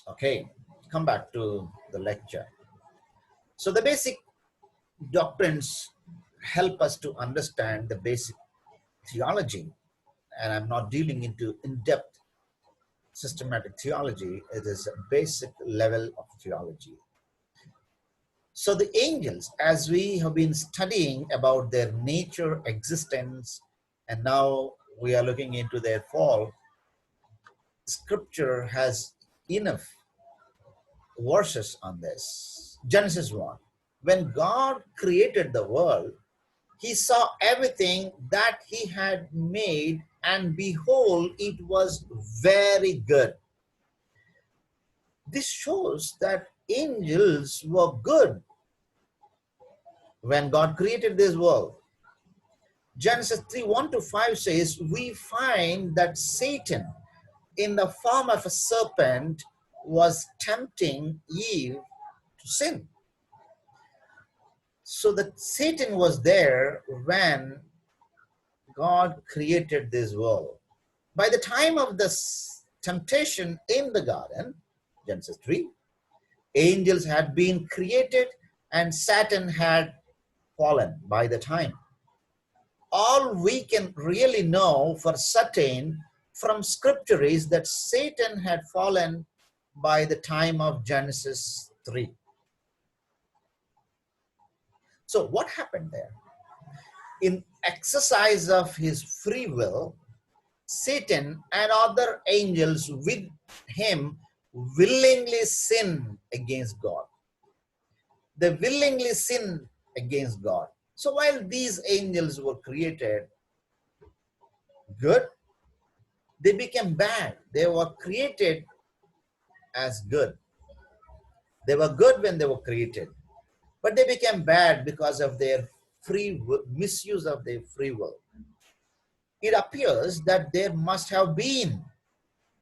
Okay, come back to the lecture. So the basic doctrines help us to understand the basic theology, and I'm not dealing into in-depth systematic theology. It is a basic level of theology. So the angels, as we have been studying about their nature, existence, and now we are looking into their fall, scripture has enough verses on this. Genesis 1. When God created the world, he saw everything that he had made, and behold, it was very good. This shows that angels were good when God created this world. Genesis 3, 1 to 5 says, we find that Satan, in the form of a serpent, was tempting Eve to sin. So that Satan was there when God created this world. By the time of this temptation in the garden, Genesis 3, angels had been created and Satan had fallen by the time. All we can really know for certain from scripture is that Satan had fallen by the time of Genesis 3. So what happened there? In exercise of his free will, Satan and other angels with him willingly sin against God. They willingly sin against God. So while these angels were created good, they became bad. They were created as good. They were good when they were created, but they became bad because of their misuse of their free will. It appears that there must have been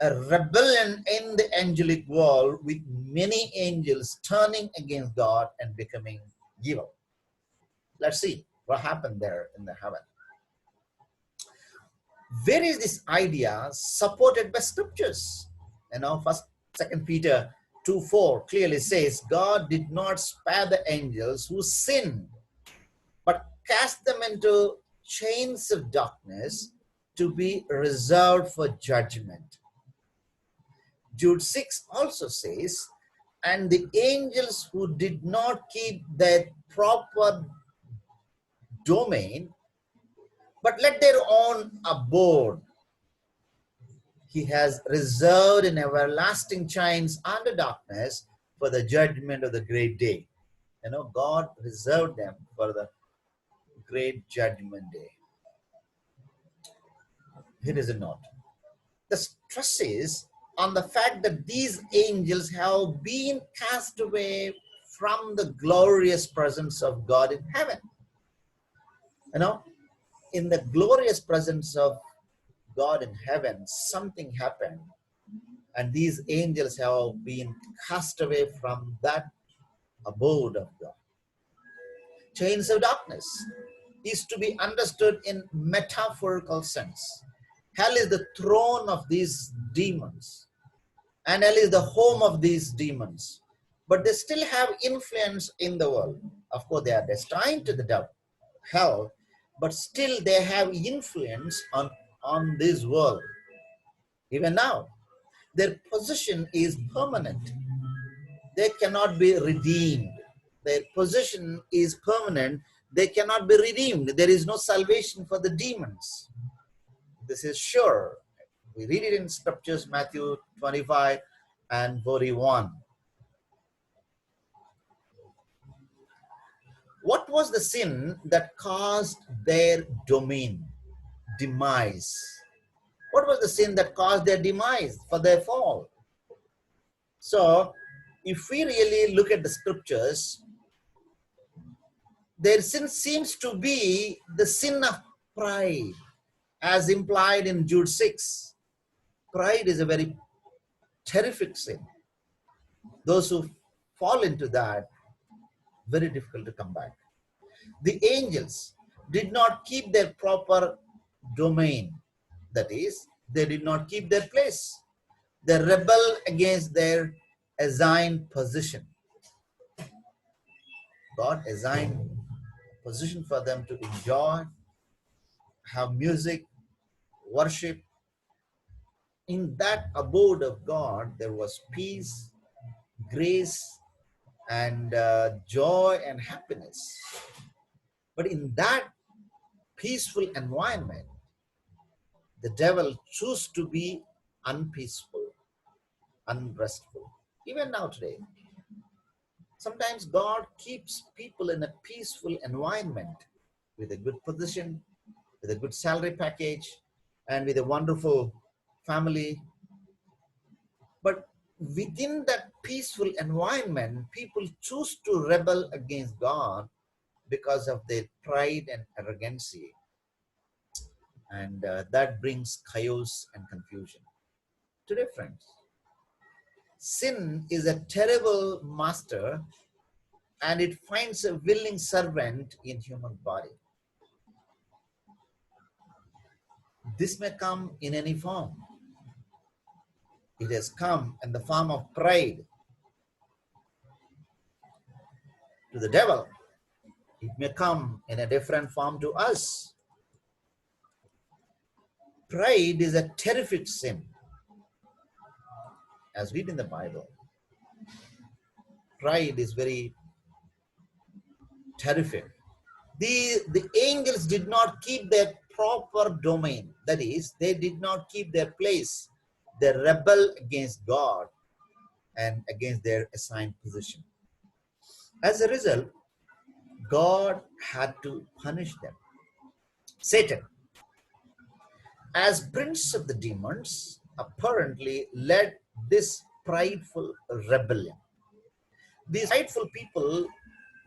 a rebellion in the angelic world with many angels turning against God and becoming evil. Let's see what happened there in the heaven. Where is this idea supported by scriptures? First, 2 Peter 2:4 clearly says, God did not spare the angels who sinned, but cast them into chains of darkness to be reserved for judgment. Jude 6 also says, and the angels who did not keep their proper domain, but let their own abode, he has reserved in everlasting chains under darkness for the judgment of the great day. God reserved them for the great judgment day. Here is a note. The stress is on the fact that these angels have been cast away from the glorious presence of God in heaven. In the glorious presence of God in heaven, something happened, and these angels have been cast away from that abode of God. Chains of darkness is to be understood in metaphorical sense. Hell is the throne of these demons, and hell is the home of these demons. But they still have influence in the world. Of course, they are destined to the hell, but still they have influence on this world. Even now, their position is permanent. They cannot be redeemed. Their position is permanent. They cannot be redeemed. There is no salvation for the demons. This is sure. We read it in scriptures, Matthew 25 and 41. What was the sin that caused their demise? What was the sin that caused their demise, for their fall? So, if we really look at the scriptures, their sin seems to be the sin of pride, as implied in Jude 6. Pride is a very terrific sin. Those who fall into that, very difficult to come back. The angels did not keep their proper domain. That is, they did not keep their place. They rebel against their assigned position. God assigned position for them to enjoy, have music, worship. In that abode of God, there was peace, grace, and joy and happiness. But in that peaceful environment, the devil chose to be unpeaceful, unrestful. Even now, today, sometimes God keeps people in a peaceful environment with a good position, with a good salary package, and with a wonderful family. But within that peaceful environment, people choose to rebel against God because of their pride and arrogancy. And that brings chaos and confusion. Today, friends, sin is a terrible master and it finds a willing servant in human body. This may come in any form. It has come in the form of pride to the devil. It may come in a different form to us. Pride is a terrific sin. As read in the Bible, pride is very terrific. The angels did not keep their proper domain. That is, they did not keep their place. They rebel against God and against their assigned position. As a result, God had to punish them. Satan, as prince of the demons, apparently led this prideful rebellion. These prideful people,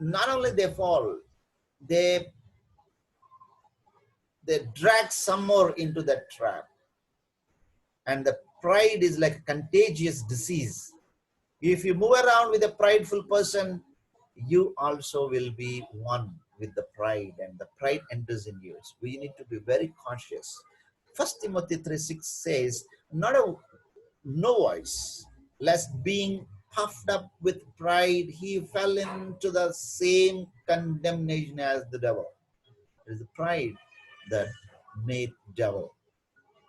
not only they fall, they drag some more into that trap. And the pride is like a contagious disease. If you move around with a prideful person, you also will be one with the pride, and the pride enters in you. So we need to be very cautious. First Timothy 3:6 says, not a novice, lest being puffed up with pride, he fell into the same condemnation as the devil. It is the pride that made devil.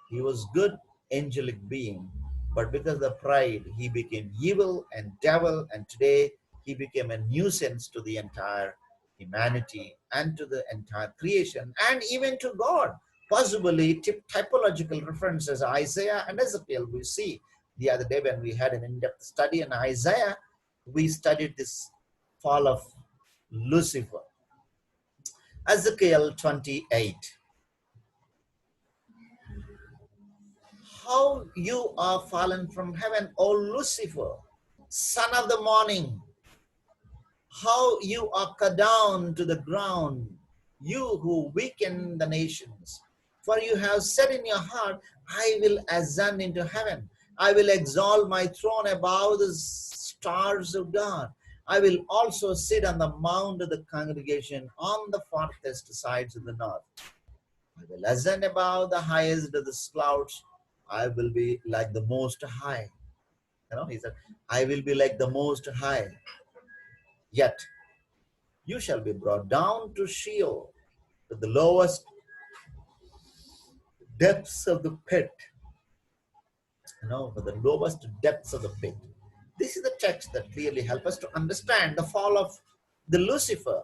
He was good angelic being, but because of the pride, he became evil and devil, and today he became a nuisance to the entire humanity and to the entire creation, and even to God. Possibly typological references, Isaiah and Ezekiel, we see the other day when we had an in-depth study in Isaiah, we studied this fall of Lucifer. Ezekiel 28. How you are fallen from heaven, O Lucifer, son of the morning. How you are cut down to the ground, you who weaken the nations. For you have said in your heart, I will ascend into heaven. I will exalt my throne above the stars of God. I will also sit on the mount of the congregation on the farthest sides of the north. I will ascend above the highest of the clouds. I will be like the Most High. He said, I will be like the Most High. Yet you shall be brought down to Sheol, to the lowest depths of the pit. For the lowest depths of the pit. This is the text that clearly helps us to understand the fall of the Lucifer.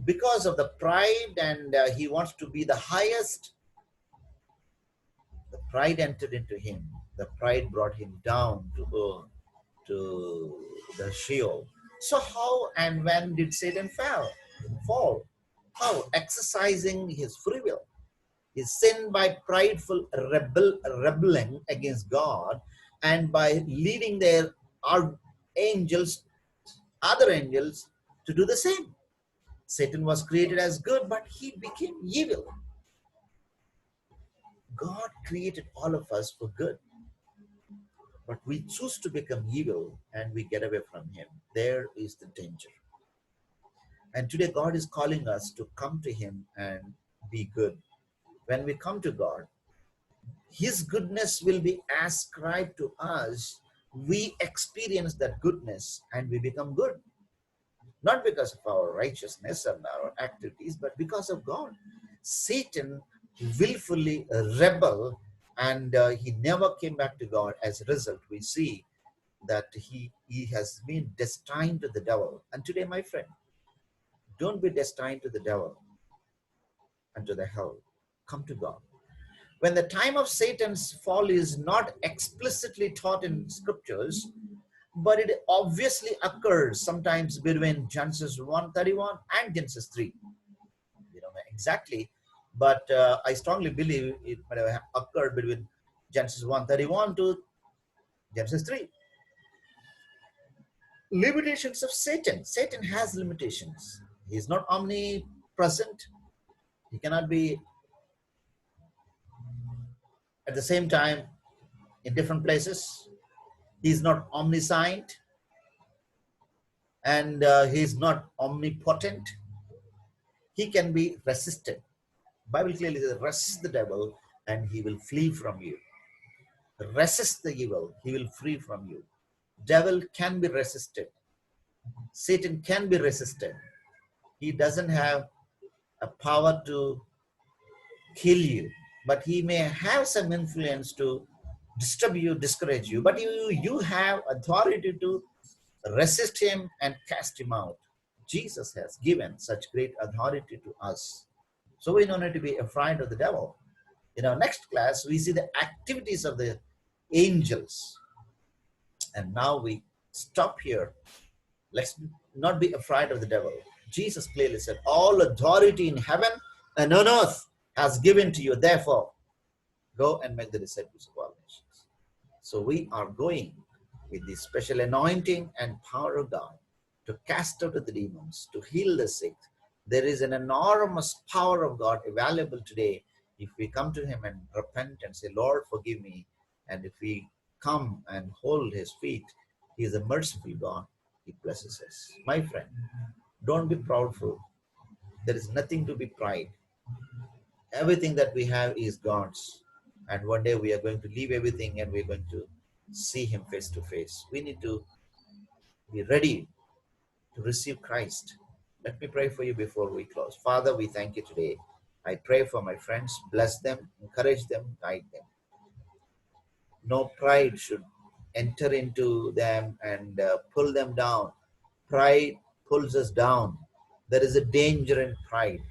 Because of the pride, and he wants to be the highest, the pride entered into him. The pride brought him down to earth, to the Sheol. So how and when did Satan fall? How? Exercising his free will. He sinned by prideful rebelling against God, and by leading their angels, other angels, to do the same. Satan was created as good, but he became evil. God created all of us for good, but we choose to become evil and we get away from him. There is the danger. And today God is calling us to come to him and be good. When we come to God, his goodness will be ascribed to us we experience that goodness and we become good. Not because of our righteousness and our activities, but because of God. Satan willfully rebel, and he never came back to God. As a result, we see that he has been destined to the devil. And today, my friend, don't be destined to the devil and to the hell. Come to God. When the time of Satan's fall is not explicitly taught in scriptures, but it obviously occurs sometimes between Genesis 1:31 and Genesis 3. We don't know exactly, but I strongly believe it might have occurred between Genesis 1:31 to Genesis 3. Limitations of Satan. Satan has limitations. He is not omnipresent. He cannot be at the same time in different places. He is not omniscient, and he is not omnipotent. He can be resisted. Bible clearly says, resist the devil and he will flee from you. Resist the evil, he will flee from you. Devil can be resisted. Satan can be resisted. He doesn't have a power to kill you, but he may have some influence to disturb you, discourage you. But you have authority to resist him and cast him out. Jesus has given such great authority to us. So we don't need to be afraid of the devil. In our next class, we see the activities of the angels. And now we stop here. Let's not be afraid of the devil. Jesus clearly said, all authority in heaven and on earth has given to you. Therefore, go and make the disciples of all nations. So we are going with the special anointing and power of God to cast out the demons, to heal the sick. There is an enormous power of God available today if we come to him and repent and say, Lord, forgive me. And if we come and hold his feet, he is a merciful God. He blesses us. My friend, don't be proudful. There is nothing to be pride. Everything that we have is God's. And one day we are going to leave everything and we're going to see him face to face. We need to be ready to receive Christ. Let me pray for you before we close. Father, we thank you today. I pray for my friends. Bless them, encourage them, guide them. No pride should enter into them and pull them down. Pride pulls us down. There is a danger in pride.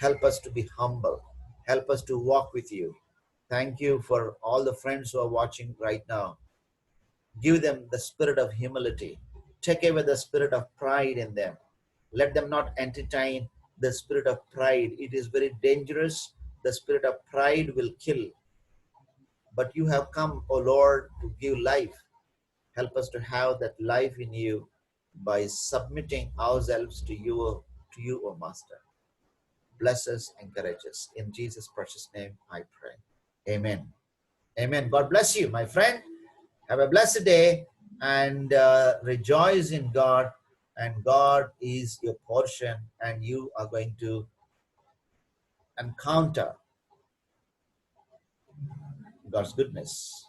Help us to be humble. Help us to walk with you. Thank you for all the friends who are watching right now. Give them the spirit of humility. Take away the spirit of pride in them. Let them not entertain the spirit of pride. It is very dangerous. The spirit of pride will kill. But you have come, O Lord, to give life. Help us to have that life in you by submitting ourselves to you, O Master. Bless us, encourage us. In Jesus' precious name, I pray. Amen. Amen. God bless you, my friend. Have a blessed day and rejoice in God. And God is your portion, and you are going to encounter God's goodness.